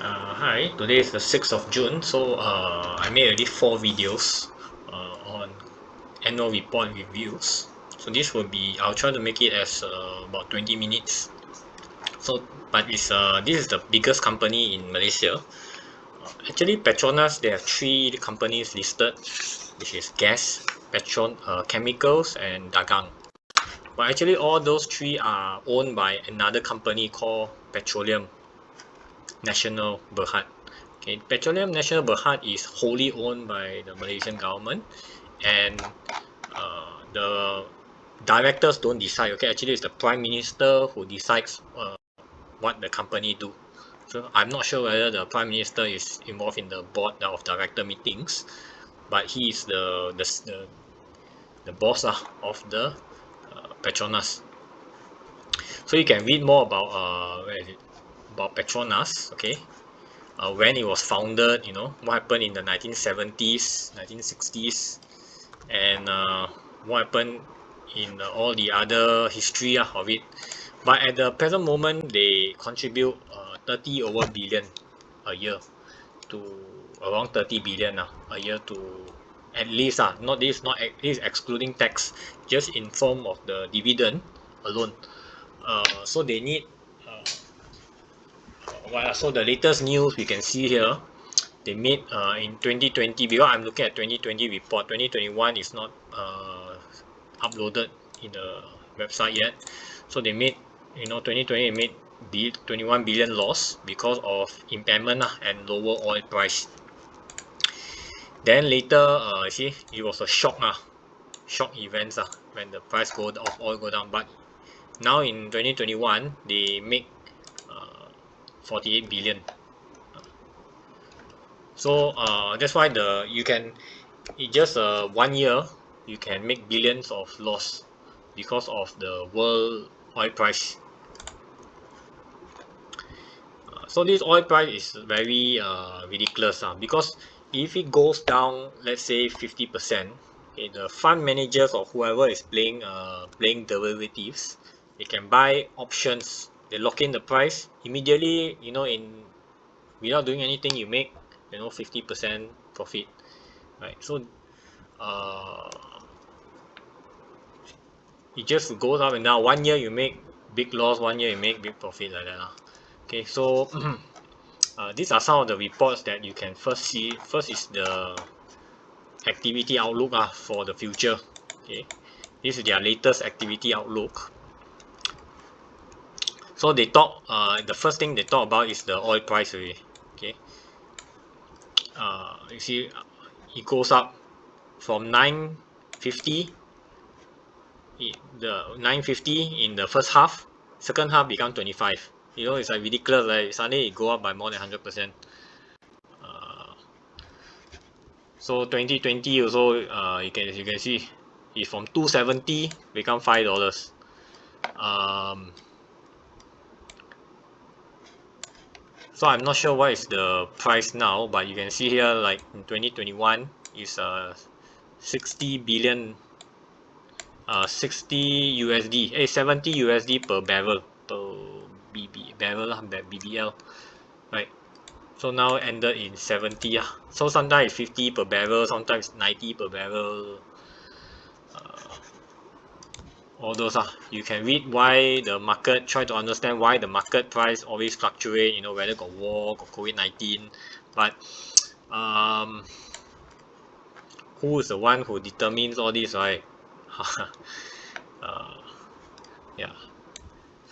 Hi, today is the 6th of June. So I made already 4 videos on annual report reviews. So this will be, I'll try to make it as about 20 minutes. So, but this is the biggest company in Malaysia. Actually, Petronas, there are 3 companies listed, which is gas, chemicals, and dagang. But actually, all those 3 are owned by another company called Petroleum Nasional Berhad. Okay, Petroleum Nasional Berhad is wholly owned by the Malaysian government, and the directors don't decide. Okay, actually, it's the Prime Minister who decides what the company do. So I'm not sure whether the Prime Minister is involved in the board of director meetings, but he is the boss of the Petronas. So you can read more about where is it? About Petronas. Okay, when it was founded, what happened in the 1970s, 1960s, and what happened in all the other history of it. But at the present moment, they contribute 30 over billion a year to around 30 billion a year to at least not this not this is excluding tax, just in form of the dividend alone. So they need so the latest news we can see here, they made in 2020, because I'm looking at 2020 report. 2021 is not uploaded in the website yet. So they made, 2020 made 21 billion loss because of impairment and lower oil price. Then later, see, it was a shock events when the price of oil go down. But now in 2021, they make 48 billion. So that's why you can, in just 1 year, you can make billions of loss because of the world oil price. So this oil price is very ridiculous because if it goes down, let's say 50%, okay, the fund managers or whoever is playing derivatives, they can buy options. They lock in the price immediately. In without doing anything, you make 50% profit, right? So uh, it just goes up and down. 1 year you make big loss, 1 year you make big profit, like that okay. So these are some of the reports that you can first see. First is the activity outlook for the future. Okay, this is their latest activity outlook. So they talk, the first thing they talk about is the oil price already. Okay, you see it goes up from 950, the 950 in the first half, second half become 25. It's like ridiculous, right? Suddenly it go up by more than 100%. So 2020 also, you can see it's from 270 become $5. So I'm not sure what is the price now, but you can see here, like in 2021 is 60 billion, 60 USD, 70 USD per barrel, per barrel BBL, right? So now ended in 70 So sometimes it's 50 per barrel, sometimes 90 per barrel. All those you can read why the market, try to understand why the market price always fluctuate, whether got war, got COVID-19. But who is the one who determines all this, right? uh, yeah,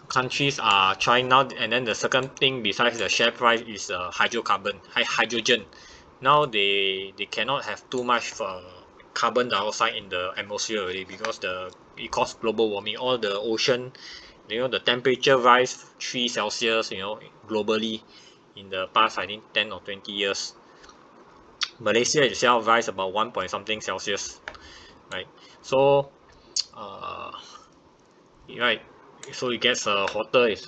countries are trying now. And then the second thing besides the share price is hydrogen. Now they cannot have too much carbon dioxide in the atmosphere already, because it causes global warming. All the ocean, the temperature rise 3 Celsius, globally in the past, I think 10 or 20 years. Malaysia itself rise about 1 point something Celsius, right? So uh, right, so it gets hotter, is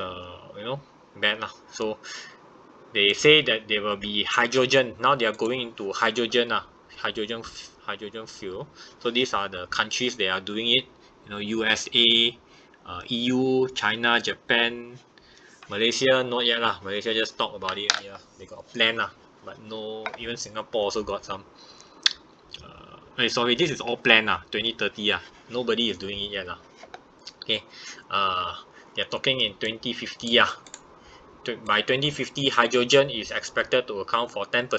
bad lah. So they say that there will be hydrogen. Now they are going into hydrogen fuel. So these are the countries that are doing it. USA, EU, China, Japan, Malaysia not yet lah. Malaysia just talk about it only lah. They got a plan lah, but no. Even Singapore also got some. Sorry, this is all plan lah. 2030 ah. Nobody is doing it yet lah. Okay. They're talking in 2050 ah. By 2050, hydrogen is expected to account for 10%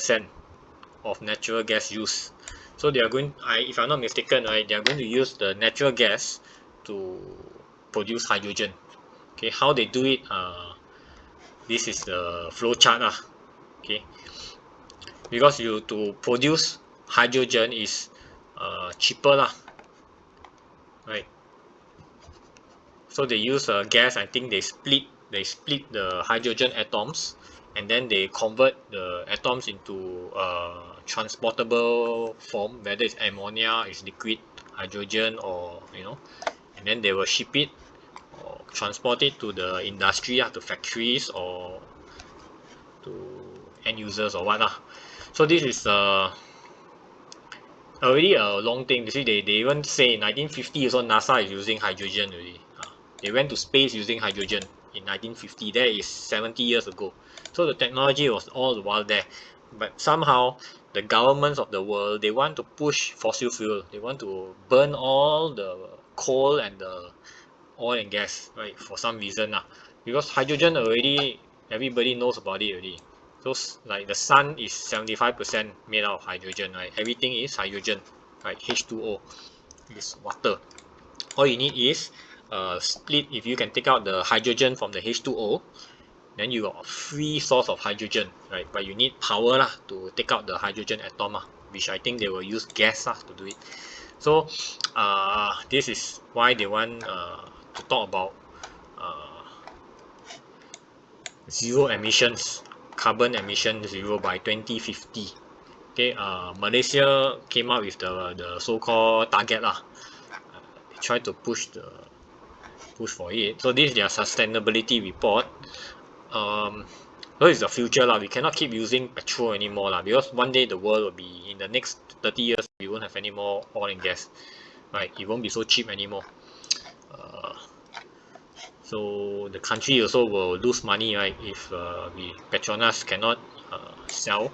of natural gas use. So they are going, if I'm not mistaken, right, they are going to use the natural gas to produce hydrogen. Okay, how they do it? This is the flow chart lah. Okay, because to produce hydrogen is cheaper lah, right? So they use gas. I think they split the hydrogen atoms, and then they convert the atoms into transportable form, whether it's ammonia, it's liquid hydrogen, or and then they will ship it or transport it to the industry, to factories or to end users or what lah. So this is already a long thing. You see, they even say in 1950 also NASA is using hydrogen already. They went to space using hydrogen in 1950. That is 70 years ago. So the technology was all the while there. But somehow the governments of the world, they want to push fossil fuel. They want to burn all the coal and the oil and gas, right? For some reason because hydrogen already everybody knows about it already. So like the sun is 75% made out of hydrogen, right? Everything is hydrogen, right? H2O is water. All you need is split. If you can take out the hydrogen from the H2O, then you got a free source of hydrogen, right? But you need power to take out the hydrogen atom which I think they will use gas to do it. So this is why they want to talk about zero emissions, carbon emission zero by 2050. Okay, Malaysia came up with the so-called target they try to push for it. So this is their sustainability report. So it's the future we cannot keep using petrol anymore because one day the world will be, in the next 30 years we won't have any more oil and gas, right? It won't be so cheap anymore. So the country also will lose money, right, if Petronas cannot sell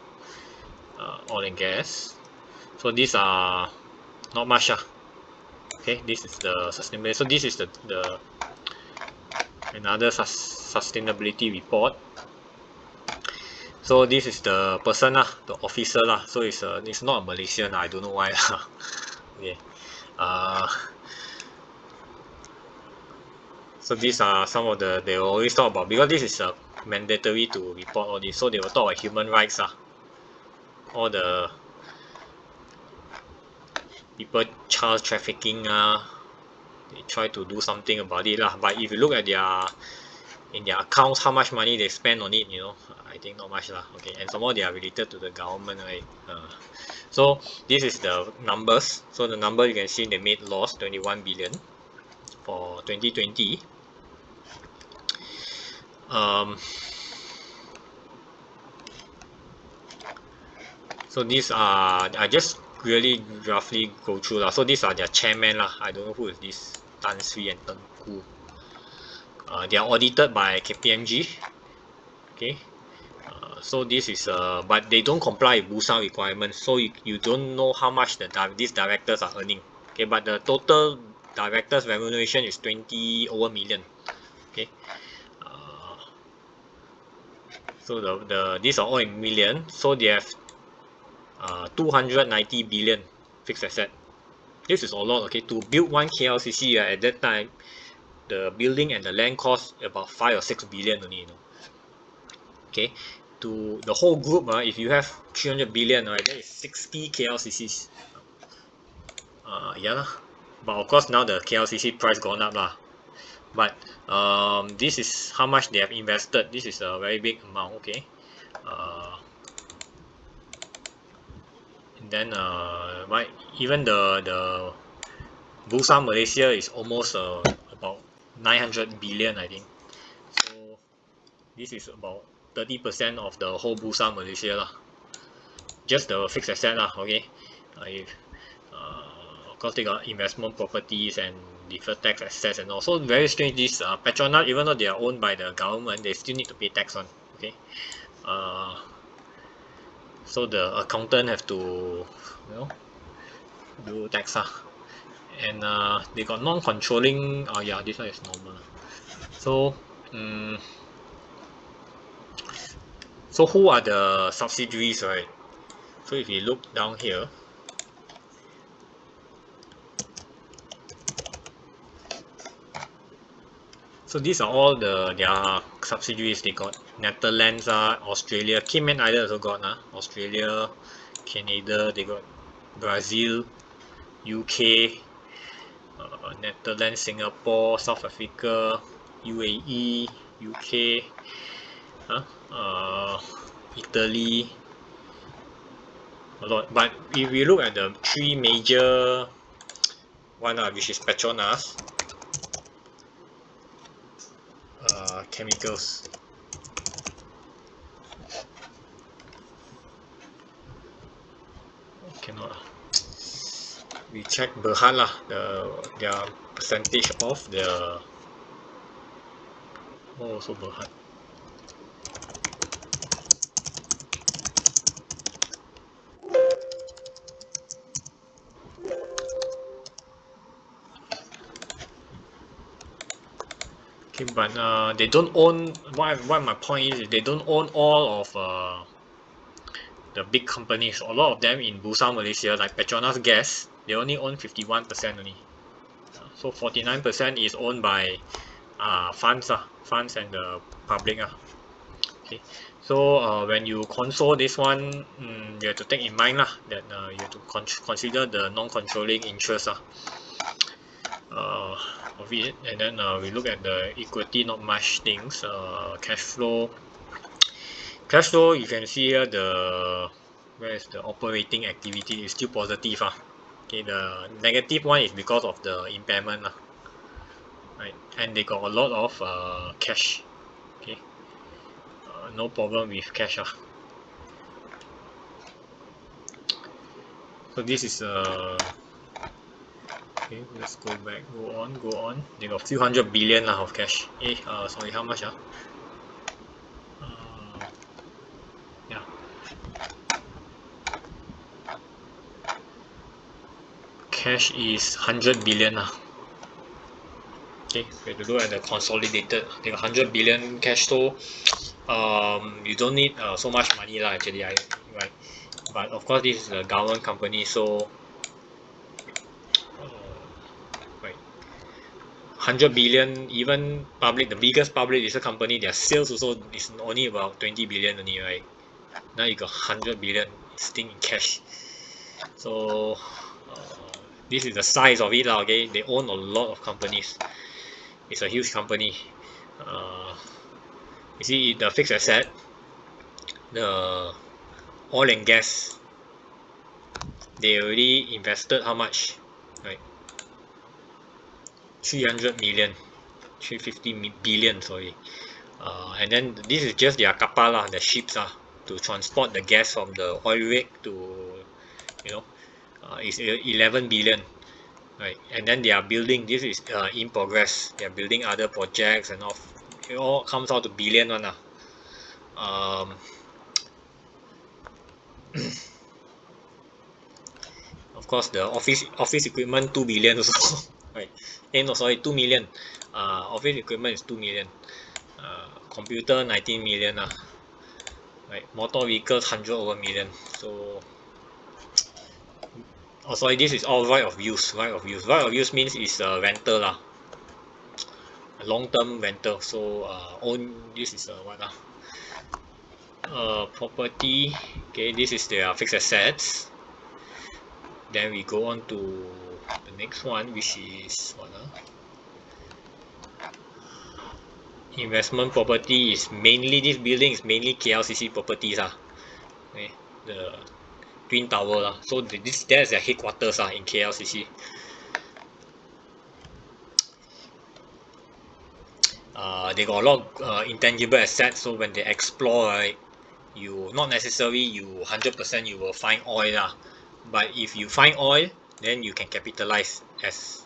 oil and gas. So these are not much okay, this is the sustainability. So this is the another sustainability report. So this is the person the officer so it's not a Malaysian I don't know why okay. So these are some of they will always talk about, because this is mandatory to report all this, so they will talk about human rights all the people child trafficking they try to do something about it but if you look at in their accounts how much money they spend on it, I think not much okay, and some more they are related to the government, right? So this is the numbers. So the number you can see, they made loss 21 billion for 2020. So these are, I just really roughly go through so these are their chairman I don't know who is this Tan Sri and Tengku. They are audited by KPMG. Okay, so this is but they don't comply with Busan requirements, so you don't know how much these directors are earning. Okay, but the total directors remuneration is 20 over million. Okay, so these are all in million. So they have 290 billion fixed asset. This is a lot. Okay, to build one KLCC at that time, the building and the land cost about 5 or 6 billion only. Okay, to the whole group if you have 300 billion, right, that is 60 KLCCs. Yeah but of course now the KLCC price gone up but this is how much they have invested. This is a very big amount. Okay, and then right, even the Bursa Malaysia is almost about 900 billion, I think. So this is about 30% of the whole Bursa Malaysia just the fixed asset okay. If, of course they got investment properties and deferred tax assets and all. So very strange. This Petronas, even though they are owned by the government, they still need to pay tax on. Okay, uh, so the accountant have to do tax and they got non-controlling. Oh yeah, this one is normal. So um, so who are the subsidiaries, right? So if you look down here, so these are all their subsidiaries. They got Netherlands, Australia, Cayman Islands also got Australia, Canada. They got Brazil, UK, Netherlands, Singapore, South Africa, UAE, UK, Italy, a lot. But if we look at the three major one, which is Petronas, chemicals. Cannot. We check Berhad lah, their percentage of the. Oh, so Berhad. Okay, but they don't own. What my point is, they don't own all of the big companies. A lot of them in Bursa Malaysia, like Petronas Gas, they only own 51% only. So 49% is owned by funds and the public. Okay, so when you console this one, you have to take in mind that you have to consider the non-controlling interest of it, and then we look at the equity, not much things. Cash flow. Cash flow, you can see here where is the operating activity is still positive. Okay, the negative one is because of the impairment. Right, and they got a lot of cash. Okay, no problem with cash. So this is okay, let's go back, go on. They got few hundred billion of cash. Sorry, how much yeah, cash is 100 billion okay, we have to look at the consolidated. They got 100 billion cash, so you don't need so much money actually, right? But of course this is a government company, so right, 100 billion, even public, the biggest public listed company, their sales also is only about 20 billion only, right? Now you got 100 billion sitting in cash. So this is the size of it okay? They own a lot of companies. It's a huge company. You see the fixed asset, the oil and gas, they already invested how much, right? 300 million, 350 billion, sorry. And then this is just their kapal the ships to transport the gas from the oil rig to, is 11 billion, right? And then they are building. This is in progress. They are building other projects and all. It all comes out to billion one Of course, the office equipment 2 billion also, right? No, sorry, 2 million. Office equipment is 2 million. Computer 19 million right? Motor vehicles 100 over million. So, oh sorry, this is all right of use. Right of use. Right of use means is a rental long term rental. So own, this is what property. Okay, this is their fixed assets. Then we go on to the next one, which is what investment property. Is mainly, this building is mainly KLCC properties okay, the Twin Tower so there's their headquarters in KLCC. They got a lot of intangible assets, so when they explore, right, you not necessarily you 100% you will find oil but if you find oil, then you can capitalize as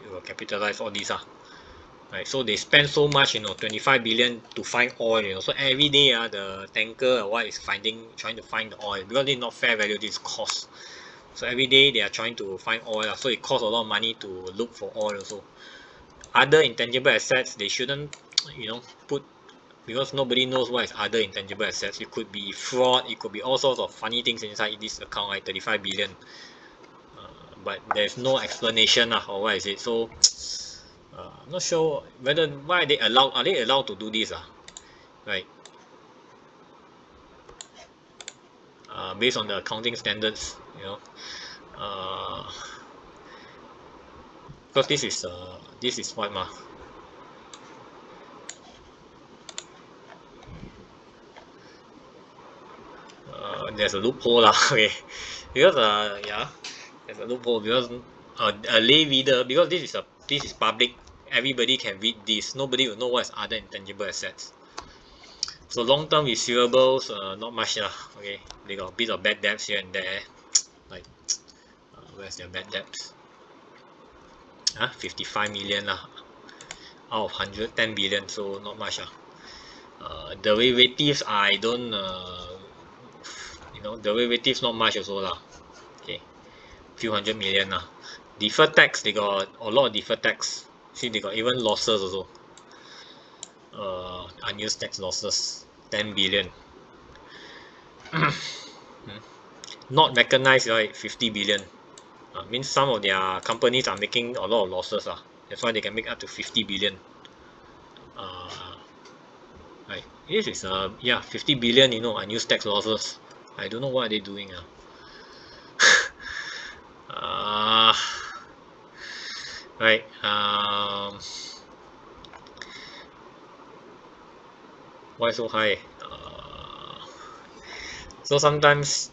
you will capitalize all these right? So they spend so much, 25 billion to find oil, so every day the tanker or what is trying to find the oil, because it's not fair value, this cost. So every day they are trying to find oil, so it costs a lot of money to look for oil also. Other intangible assets they shouldn't, put, because nobody knows what is other intangible assets. It could be fraud, it could be all sorts of funny things inside this account, like 35 billion. But there's no explanation or what is it. So I'm not sure whether why are they allowed to do this right? Based on the accounting standards, uh, because this is what there's a loophole okay, because yeah, there's a loophole because a lay reader, because this is public, everybody can read this, nobody will know what is other intangible assets. So long term receivables, not much okay, they got a bit of bad debts here and there, like where's their bad debts? 55 million out of 110 billion, so not much derivatives I don't derivatives not much also okay, few hundred million deferred tax, they got a lot of deferred tax. See, they got even losses also, unused tax losses 10 billion. Not recognized, right? 50 billion. Means some of their companies are making a lot of losses that's why they can make up to 50 billion. uh, right, this is yeah, 50 billion, unused tax losses. I don't know what are they doing uh, right. Why so high? So sometimes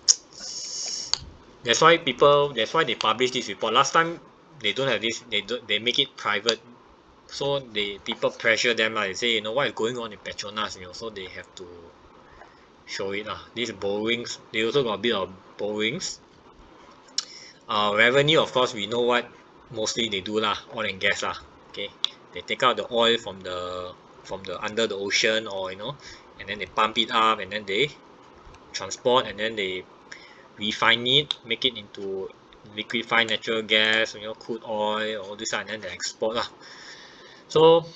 that's why they publish this report. Last time they don't have this, they make it private, so people pressure them they say, what is going on in Petronas, so they have to show it these borrowings, they also got a bit of borrowings. Revenue, of course we know what mostly they do oil and gas okay, they take out the oil from the under the ocean, or and then they pump it up, and then they transport, and then they refine it, make it into liquefied natural gas, crude oil, all this and then they export So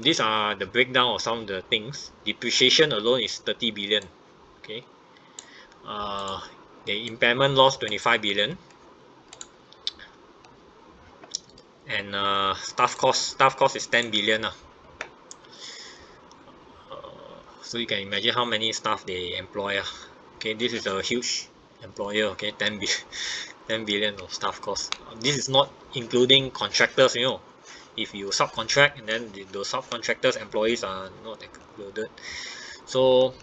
these are the breakdown of some of the things. Depreciation alone is 30 billion. Okay. Uh, the impairment loss 25 billion, and staff cost is 10 billion so you can imagine how many staff they employ okay, this is a huge employer. Okay, 10 billion of staff cost. This is not including contractors. If you subcontract, and then those subcontractors employees are not included. So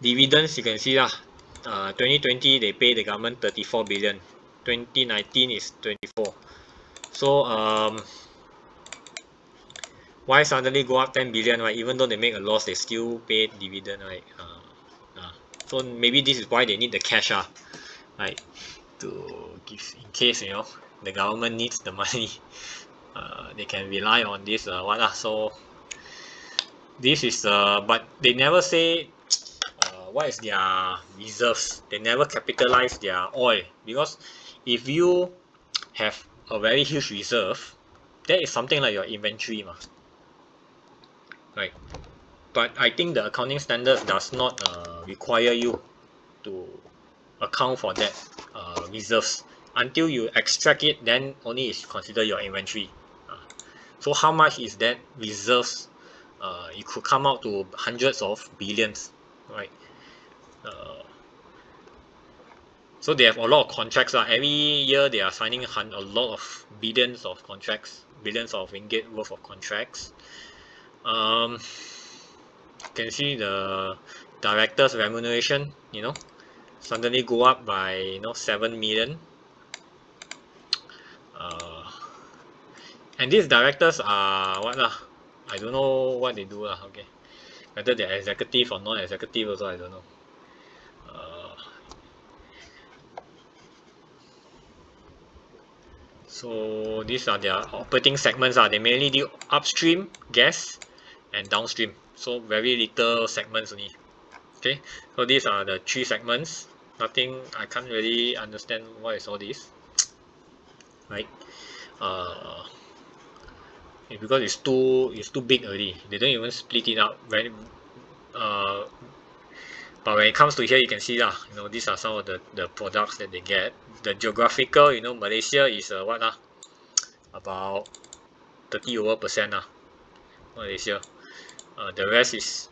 dividends, you can see 2020 they pay the government 34 billion, 2019 is 24. So why suddenly go up 10 billion, right? Even though they make a loss, they still pay dividend, right? So maybe this is why they need the cash right, to give, in case the government needs the money. They can rely on this so this is but they never say what is their reserves. They never capitalize their oil, because if you have a very huge reserve, that is something like your inventory right? But I think the accounting standards does not require you to account for that reserves. Until you extract it, then only is considered your inventory. So how much is that reserves? It could come out to hundreds of billions, right? uh, so they have a lot of contracts every year they are signing a lot of billions of contracts, billions of ringgit worth of contracts. You can see the directors remuneration, suddenly go up by 7 million. uh, and these directors are what I don't know what they do okay, whether they're executive or non-executive also I don't know. uh, So these are their operating segments. They mainly do upstream gas and downstream. So very little segments only. Okay, so these are the three segments. Nothing, I can't really understand what is all this, right? Uh, because it's too big already. They don't even split it up. Very, uh, but when it comes to here, you can see lah. These are some of the products that they get. The geographical, Malaysia is what lah, about 30% lah, Malaysia. The rest is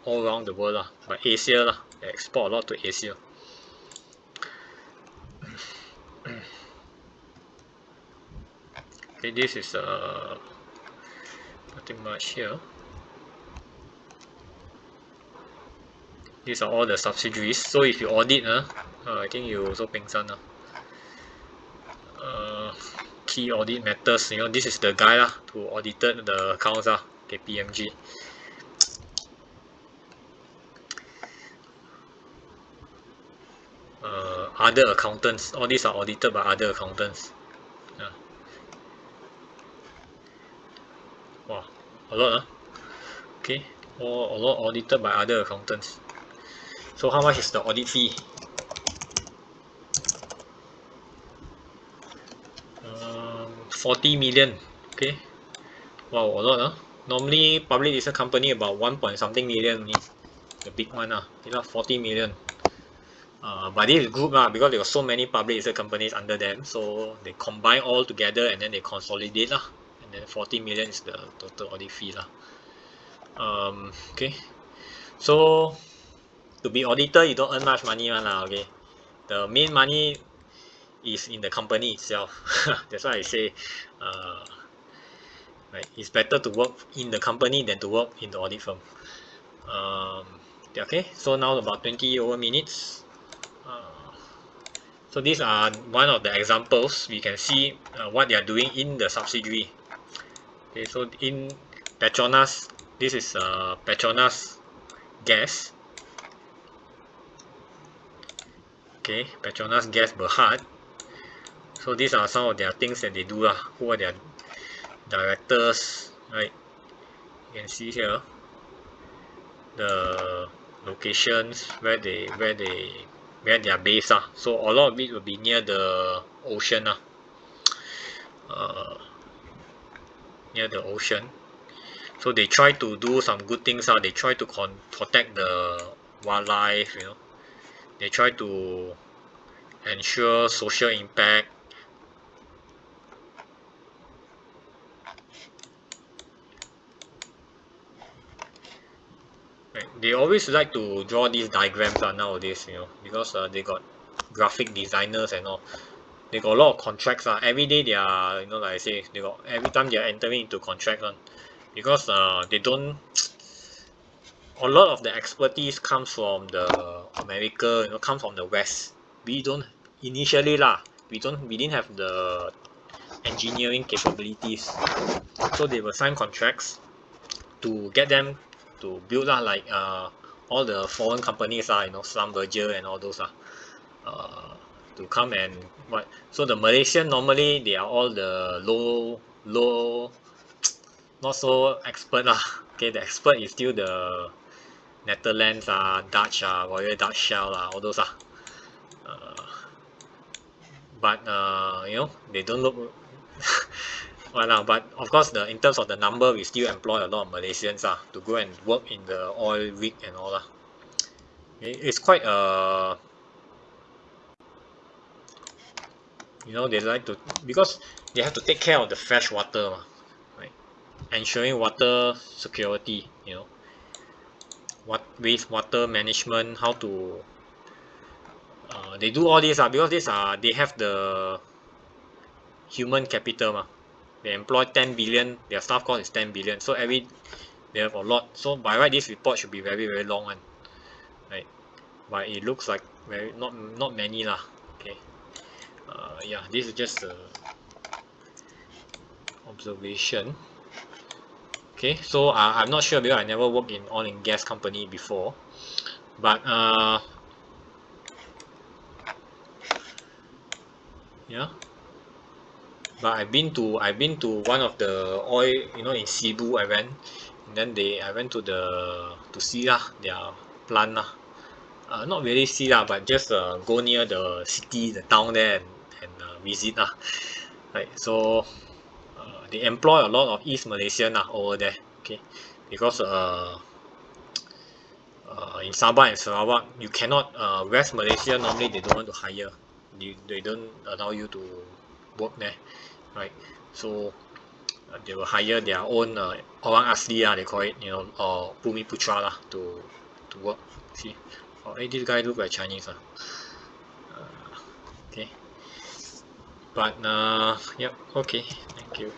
all around the world lah. But Asia lah, they export a lot to Asia. Okay, this is nothing much here. These are all the subsidiaries. So if you audit, I think you also peng san. Key audit matters. This is the guy who audited the accounts, KPMG. Other accountants. All these are audited by other accountants. Yeah. Wow, a lot, okay. A lot audited by other accountants. So how much is the audit fee? 40 million. Okay. Wow, a lot. Normally public listed company about 1 point something million only. The big one, 40 million. But this is group because there were so many public listed companies under them, so they combine all together and then they consolidate and then 40 million is the total audit fee okay. So to be auditor, you don't earn much money okay. The main money is in the company itself. That's why I say right, it's better to work in the company than to work in the audit firm. Okay, so now about 20 over minutes. So these are one of the examples. We can see what they are doing in the subsidiary. Okay, so in Petronas, this is Petronas gas. Okay, Petronas gas Berhad. So these are some of their things that they do Who are their directors, right? You can see here the locations where they are based so a lot of it will be near the ocean near the ocean. So they try to do some good things they try to protect the wildlife. They try to ensure social impact. Right. They always like to draw these diagrams nowadays, because they got graphic designers and all. They got a lot of contracts every day they are, like I say, they got every time they are entering into contract because they don't. A lot of the expertise comes from the America, comes from the West. We don't initially we didn't have the engineering capabilities, so they will sign contracts to get them to build like all the foreign companies Schlumberger and all those to come and what. So the Malaysian normally they are all the low not so expert okay, the expert is still the Netherlands Dutch Royal Dutch Shell all those but they don't look well but of course in terms of the number we still employ a lot of Malaysians to go and work in the oil rig and all it's quite they like to, because they have to take care of the fresh water right, ensuring water security, what wastewater management, how to they do all this because this they have the human capital they employ 10 billion, their staff cost is 10 billion, so they have a lot. So by right this report should be very very long one, right? But it looks like very not many okay. Yeah, this is just a observation. Okay, so I'm not sure because I never worked in oil and gas company before, but yeah, But I've been to one of the oil, in Cebu. I went, and then I went to see lah their plant lah. Not really see lah, but just go near the city, the town there, and visit lah. Right. So they employ a lot of East Malaysian lah over there. Okay, because in Sabah and Sarawak you cannot, West Malaysia normally they don't want to hire. They don't allow you to work there, right? So they will hire their own orang asli lah, they call it, or Bumi Putra lah, to work. See, hey, this guy look like Chinese ah. Okay, but yep, okay, thank you.